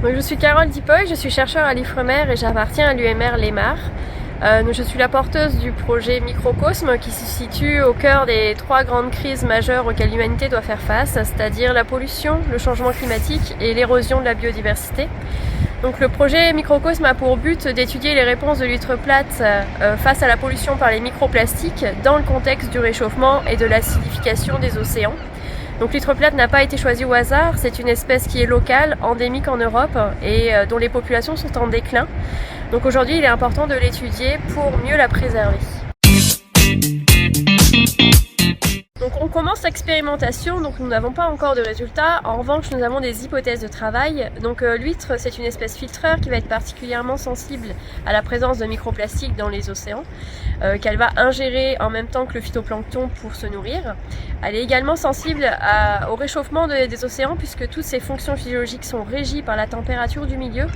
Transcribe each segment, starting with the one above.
Donc, je suis Carole Dipoy, je suis chercheure à l'Ifremer et j'appartiens à l'UMR Lémar. Je suis la porteuse du projet Microcosme qui se situe au cœur des 3 grandes crises majeures auxquelles l'humanité doit faire face, c'est-à-dire la pollution, le changement climatique et l'érosion de la biodiversité. Donc le projet Microcosme a pour but d'étudier les réponses de l'huître plate face à la pollution par les microplastiques dans le contexte du réchauffement et de l'acidification des océans. Donc l'huître plate n'a pas été choisie au hasard, c'est une espèce qui est locale, endémique en Europe et dont les populations sont en déclin. Donc aujourd'hui il est important de l'étudier pour mieux la préserver. Donc on commence l'expérimentation, donc nous n'avons pas encore de résultats. En revanche, nous avons des hypothèses de travail. Donc l'huître, c'est une espèce filtreur qui va être particulièrement sensible à la présence de microplastiques dans les océans, qu'elle va ingérer en même temps que le phytoplancton pour se nourrir. Elle est également sensible au réchauffement des océans puisque toutes ses fonctions physiologiques sont régies par la température du milieu.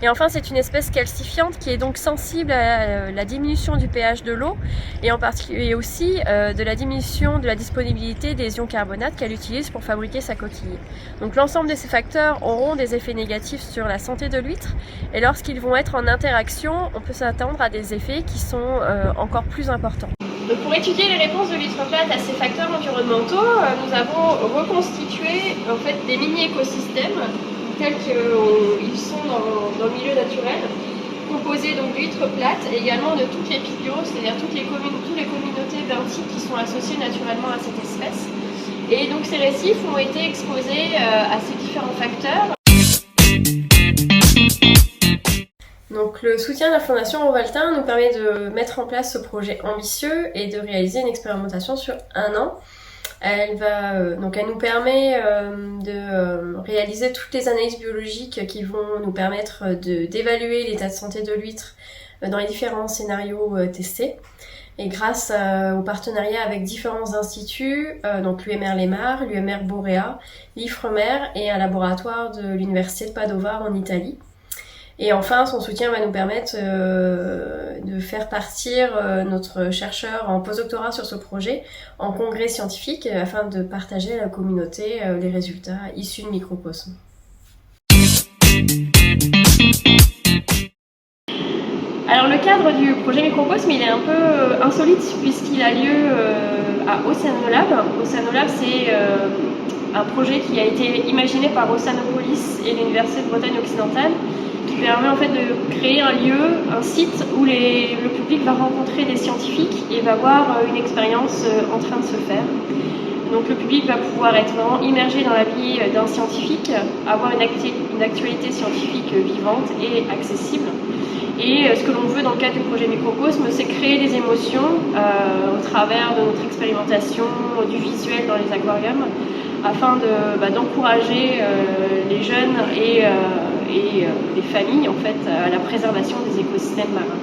Et enfin, c'est une espèce calcifiante qui est donc sensible à la diminution du pH de l'eau et en particulier aussi de la diminution de la disponibilité des ions carbonates qu'elle utilise pour fabriquer sa coquille. Donc l'ensemble de ces facteurs auront des effets négatifs sur la santé de l'huître et lorsqu'ils vont être en interaction, on peut s'attendre à des effets qui sont encore plus importants. Donc pour étudier les réponses de l'huître plate à ces facteurs environnementaux, nous avons reconstitué en fait des mini-écosystèmes tels qu'ils sont dans le milieu naturel, composés donc d'huîtres plates et également de toutes les pipios, c'est-à-dire toutes les communautés benthiques qui sont associées naturellement à cette espèce. Et donc ces récifs ont été exposés à ces différents facteurs. Donc le soutien de la Fondation Rovaltin nous permet de mettre en place ce projet ambitieux et de réaliser une expérimentation sur 1 an. Elle nous permet de réaliser toutes les analyses biologiques qui vont nous permettre d'évaluer l'état de santé de l'huître dans les différents scénarios testés. Et grâce au partenariat avec différents instituts, donc l'UMR Lémar, l'UMR Borea, l'Ifremer et un laboratoire de l'Université de Padova en Italie. Et enfin, son soutien va nous permettre de faire partir notre chercheur en postdoctorat sur ce projet en congrès scientifique afin de partager à la communauté les résultats issus de Microcosme. Alors le cadre du projet Microcosme, il est un peu insolite puisqu'il a lieu à Oceanolab. Oceanolab, c'est un projet qui a été imaginé par Oceanopolis et l'Université de Bretagne occidentale, qui permet en fait de créer un lieu, un site où le public va rencontrer des scientifiques et va voir une expérience en train de se faire. Donc le public va pouvoir être vraiment immergé dans la vie d'un scientifique, avoir une actualité scientifique vivante et accessible. Et ce que l'on veut dans le cadre du projet Microcosme, c'est créer des émotions au travers de notre expérimentation, du visuel dans les aquariums, afin d'encourager les jeunes et les familles en fait, à la préservation des écosystèmes marins.